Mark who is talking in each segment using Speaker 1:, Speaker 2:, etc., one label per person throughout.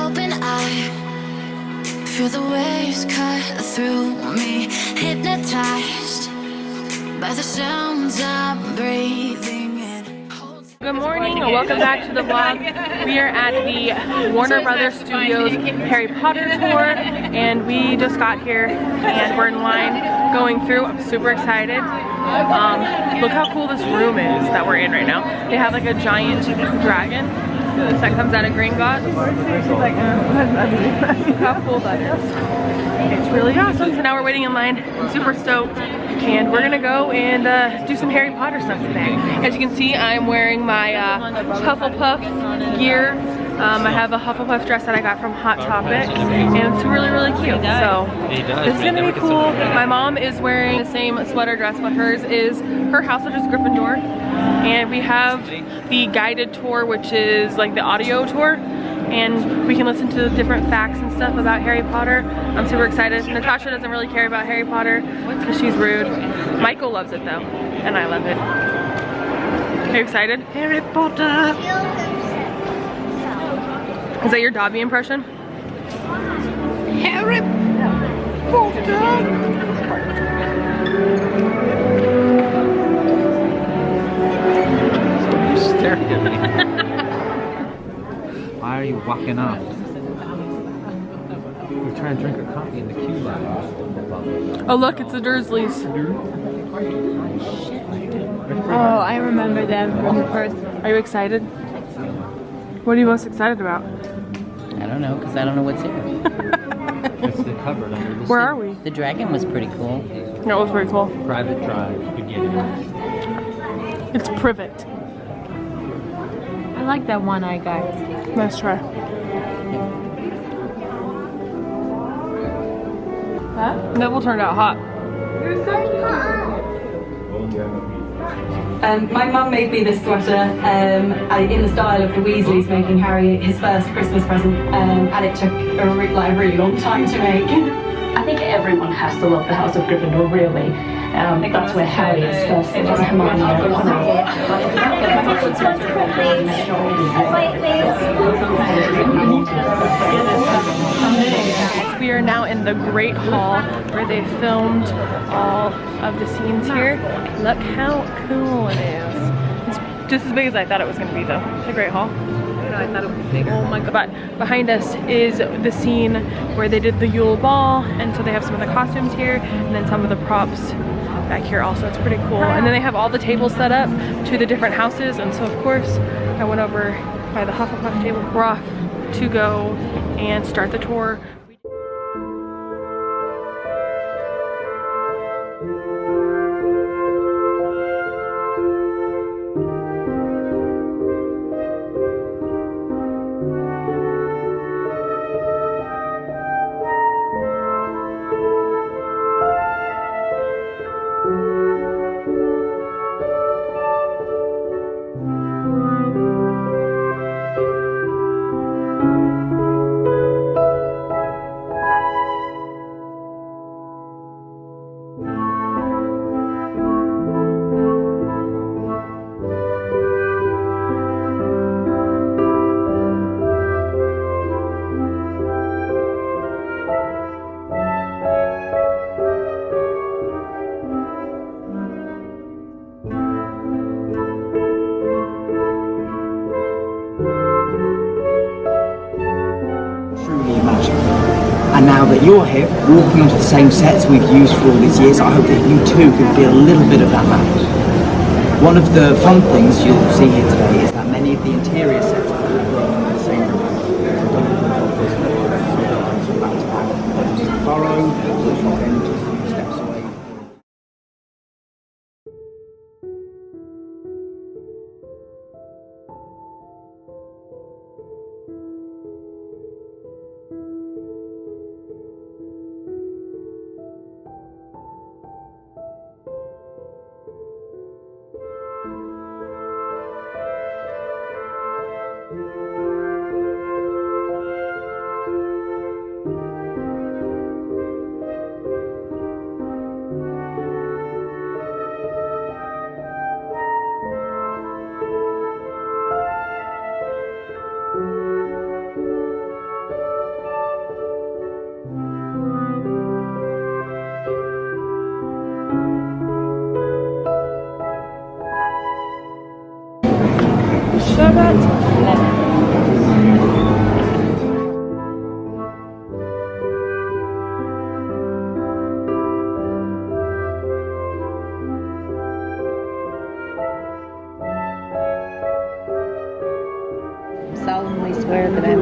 Speaker 1: open eye, feel the waves cut through me, hypnotized by the sounds I'm breathing in.
Speaker 2: Good morning and welcome back to the vlog. We are at the Warner Brothers Studios Harry Potter tour and we just got here and we're in line going through. I'm super excited. Look how cool this room is that we're in right now. They have like a giant dragon that comes out of Gringotts. Look how cool that is. It's really awesome. So now we're waiting in line. I'm super stoked. And we're gonna go and do some Harry Potter stuff today. As you can see, I'm wearing my Hufflepuff gear. I have a Hufflepuff dress that I got from HotTopic, and it's really, really cute. So this is gonna be cool. My mom is wearing the same sweater dress, but hers is her house, which is Gryffindor. And we have the guided tour, which is like the audio tour. And we can listen to different facts and stuff about Harry Potter. I'm super excited. Natasha doesn't really care about Harry Potter because she's rude. Michael loves it though, and I love it. Are you excited? Harry Potter! Is that your Dobby impression? Harry Potter!
Speaker 3: You're staring at me. Why are you walking up? We're trying to drink our coffee in the queue line.
Speaker 2: Oh look, it's the Dursleys.
Speaker 4: Oh, I remember them from the first.
Speaker 2: Are you excited? What are you most excited about?
Speaker 5: I don't know, because I don't know what's here.
Speaker 3: It's the cupboard under the
Speaker 2: Where
Speaker 3: seat.
Speaker 2: are we?
Speaker 5: The dragon was pretty cool.
Speaker 2: That was pretty cool.
Speaker 3: Private drive, beginning.
Speaker 2: It's privet.
Speaker 4: I like that one-eye guy.
Speaker 2: Nice try. Huh? Neville turned out hot.
Speaker 6: My mum made me this sweater in the style of the Weasleys making Harry his first Christmas present, and it took a really long time to make. I think everyone has to love the House of Gryffindor, really. That's where Harry is first.
Speaker 2: We are now in the Great Hall where they filmed all of the scenes here. Look how cool it is. It's just as big as I thought it was going to be though. The Great Hall. I thought it would be bigger. Oh my god. But behind us is the scene where they did the Yule Ball, and so they have some of the costumes here and then some of the props back here also. It's pretty cool. And then they have all the tables set up to the different houses, and so of course I went over by the Hufflepuff table. We're off to go and start the tour.
Speaker 7: And now that you're here, walking onto the same sets we've used for all these years, I hope that you too can feel a little bit of that magic. One of the fun things you'll see here today is that many of the interior sets are built in the same room. Borrow, steps away.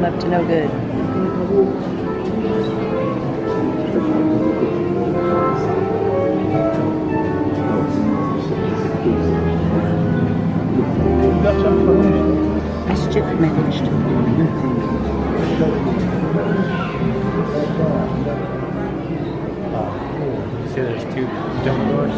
Speaker 5: I'm up to no good. Mischief managed.
Speaker 3: You see there's two double doors?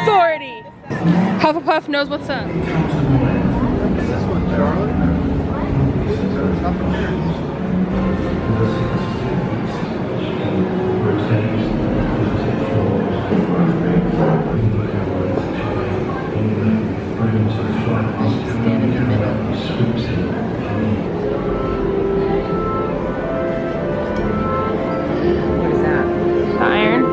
Speaker 2: Authority! Hufflepuff knows what's up.
Speaker 5: Stand in the middle. What is that?
Speaker 2: The iron.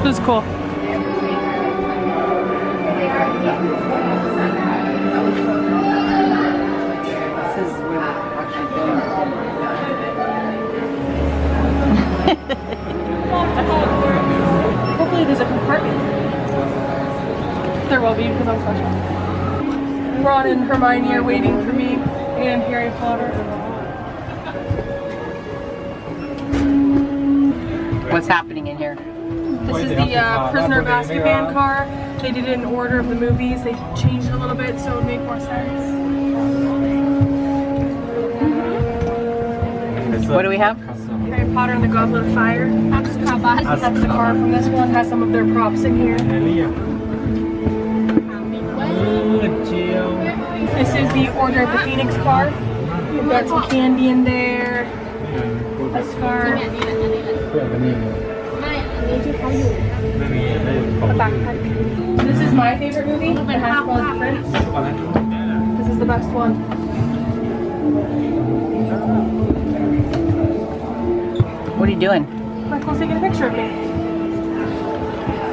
Speaker 2: This is cool. Hopefully there's a compartment. There will be because I'm special. Ron and Hermione are waiting for me and Harry Potter.
Speaker 5: What's happening in here?
Speaker 2: This is the Prisoner of Azkaban car. They did it in order of the movies. They changed it a little bit so it would make more sense.
Speaker 5: What do we have?
Speaker 2: Harry Potter and the Goblet of Fire. That's the car from this one. Has some of their props in here. This is the Order of the Phoenix car. We've got some candy in there. A scarf. A backpack. This is my favorite movie, The Half-Blood Prince. This is the best one.
Speaker 5: What are you doing?
Speaker 2: Michael's taking a picture of me.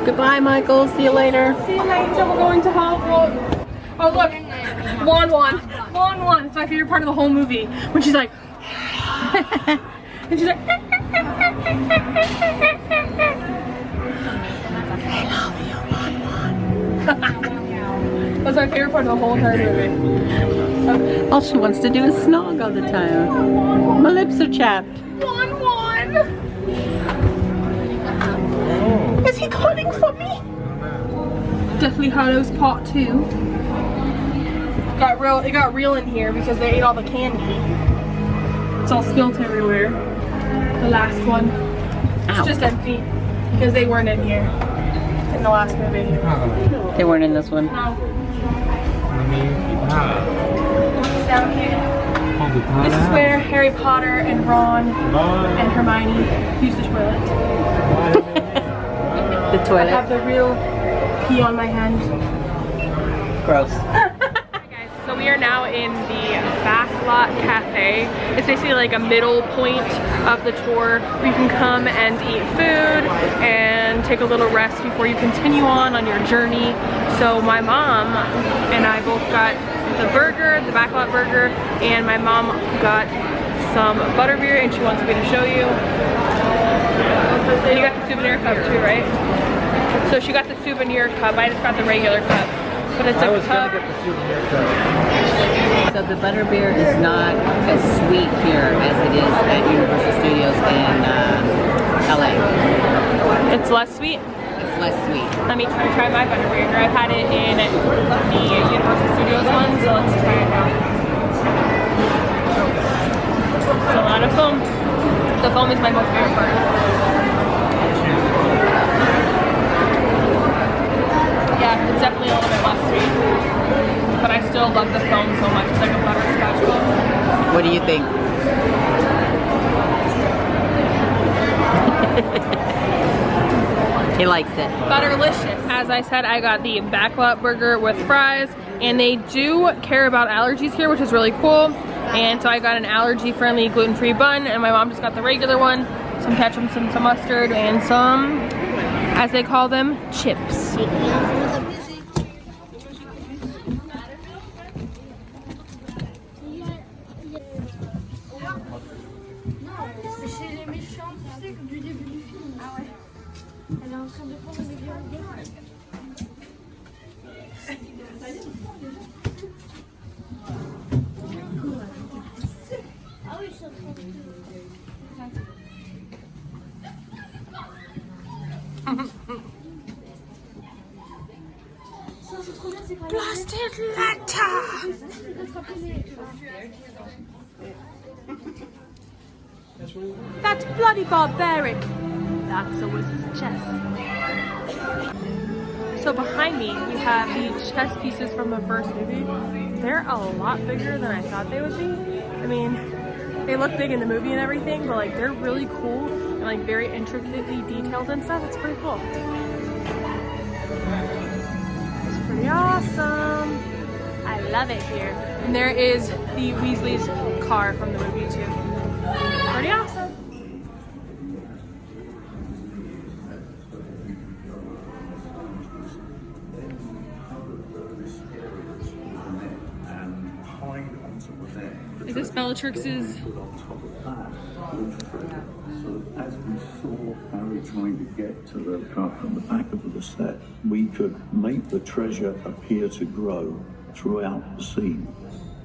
Speaker 5: Goodbye, Michael. See you later.
Speaker 2: See you later, we're going to Hogwarts. Oh look, Wan. It's my favorite part of the whole movie. When she's like, and she's like, that's my favorite part of the whole entire movie.
Speaker 5: All she wants to do is snog all the time. My lips are chapped.
Speaker 2: Wan. Is he calling for me? Deathly Hallows Part 2. It got real in here because they ate all the candy. It's all spilt everywhere. The last one.
Speaker 5: Ow.
Speaker 2: It's just empty because they weren't in here in the last movie.
Speaker 5: They weren't in this one.
Speaker 2: No. What's down here? This is where Harry Potter and Ron and Hermione use the toilet.
Speaker 5: The
Speaker 2: I
Speaker 5: toilet.
Speaker 2: have the real pee on my hand.
Speaker 5: Gross.
Speaker 2: Guys, so we are now in the Backlot Cafe. It's basically like a middle point of the tour where you can come and eat food and take a little rest before you continue on your journey. So my mom and I both got the burger, the Backlot burger, and my mom got some butterbeer and she wants me to show you. And you got the souvenir cup too, right? So she got the souvenir cup, I just got the regular cup. But it's a cup.
Speaker 3: Gonna get the souvenir cup.
Speaker 5: So the butterbeer is not as sweet here as it is at Universal Studios in LA.
Speaker 2: It's less sweet.
Speaker 5: It's less sweet.
Speaker 2: Let me try my butterbeer. I've had it in the Universal Studios one, so let's try it now. It's a lot of foam. The foam is my most favorite part. Yeah, it's definitely a little bit less sweet, but I still love the foam so much. It's like a butterscotch foam.
Speaker 5: What do you think? He likes it.
Speaker 2: Butterlicious. As I said, I got the Backlot burger with fries, and they do care about allergies here, which is really cool. And so I got an allergy-friendly, gluten-free bun, and my mom just got the regular one, some ketchup, some mustard, and some, as they call them, chips. Blasted letter! That's bloody barbaric. That's a wizard's chess. So behind me, we have the chess pieces from the first movie. They're a lot bigger than I thought they would be. I mean, they look big in the movie and everything, but like they're really cool and like very intricately detailed and stuff. It's pretty cool. It's pretty awesome. I love it here. And there is the Weasley's car from the movie too. Pretty awesome. Is this Bellatrix's?
Speaker 8: So as we saw Harry trying to get to the cup from the back of the set, we could make the treasure appear to grow throughout the scene.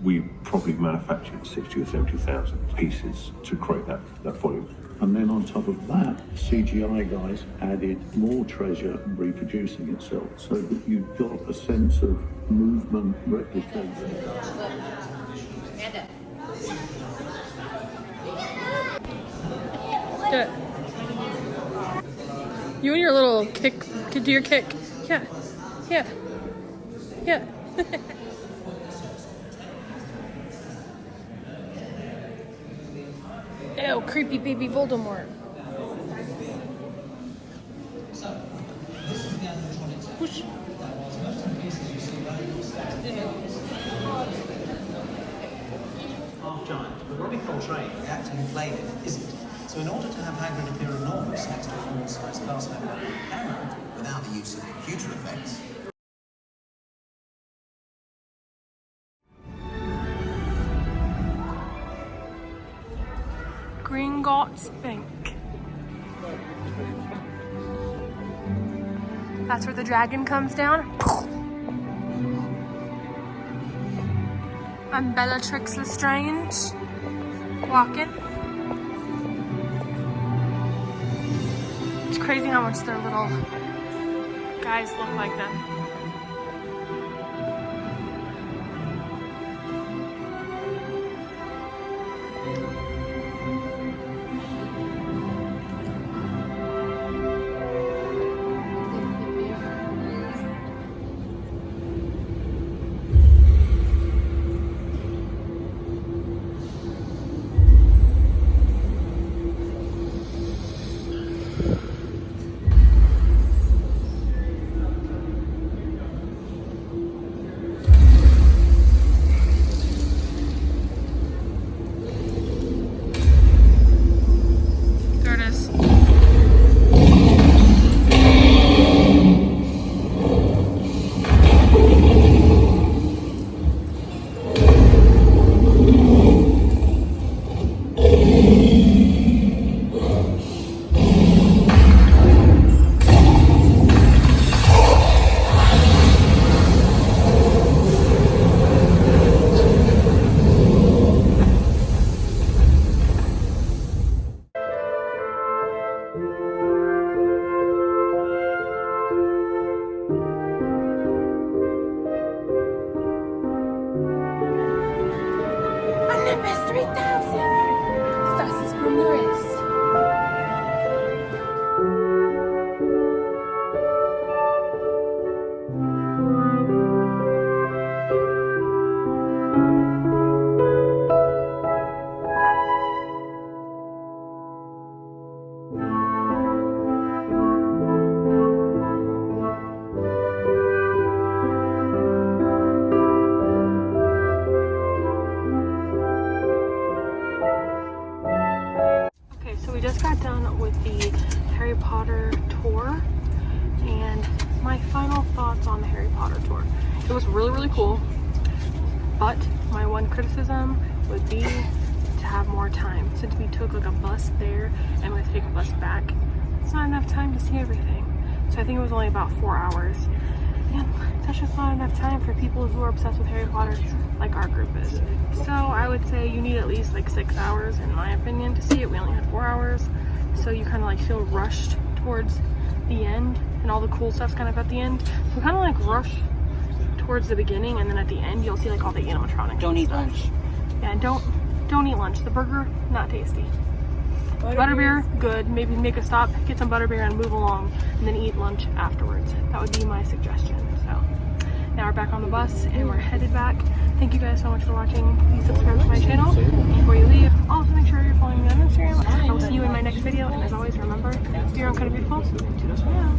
Speaker 9: We probably manufactured 60 or 70,000 pieces to create that volume.
Speaker 8: And then on top of that, CGI guys added more treasure reproducing itself so that you got a sense of movement replicated.
Speaker 2: Good. You and your little kick, do your kick. Yeah, yeah, yeah. Ew, creepy baby Voldemort. Whoosh.
Speaker 10: Half-giant, but Robbie Coltrane, the actor who played it, isn't. So in order to have Hagrid appear enormous next to a full-size cast member, Cameron, without the use of computer effects,
Speaker 2: Gringotts Bank. That's where the dragon comes down. I'm Bellatrix Lestrange, walking. It's crazy how much their little guys look like them. my final thoughts on the Harry Potter tour. It was really, really cool, but my one criticism would be to have more time. Since we took like a bus there and we have to take a bus back, it's not enough time to see everything. So I think it was only about 4 hours. And that's just not enough time for people who are obsessed with Harry Potter like our group is. So I would say you need at least like 6 hours in my opinion to see it. We only had 4 hours. So you kind of like feel rushed towards the end, and all the cool stuff's kind of at the end. So kind of like rush towards the beginning, and then at the end you'll see like all the animatronics.
Speaker 5: Don't eat lunch.
Speaker 2: Yeah, don't eat lunch. The burger, not tasty. Butterbeer, good. Maybe make a stop, get some butterbeer and move along, and then eat lunch afterwards. That would be my suggestion. So now we're back on the bus and we're headed back. Thank you guys so much for watching. Please subscribe to my channel before you leave. Also make sure you're following me on Instagram. I will see you in my next video, and as always, remember, you're kind of beautiful. Toodles for now.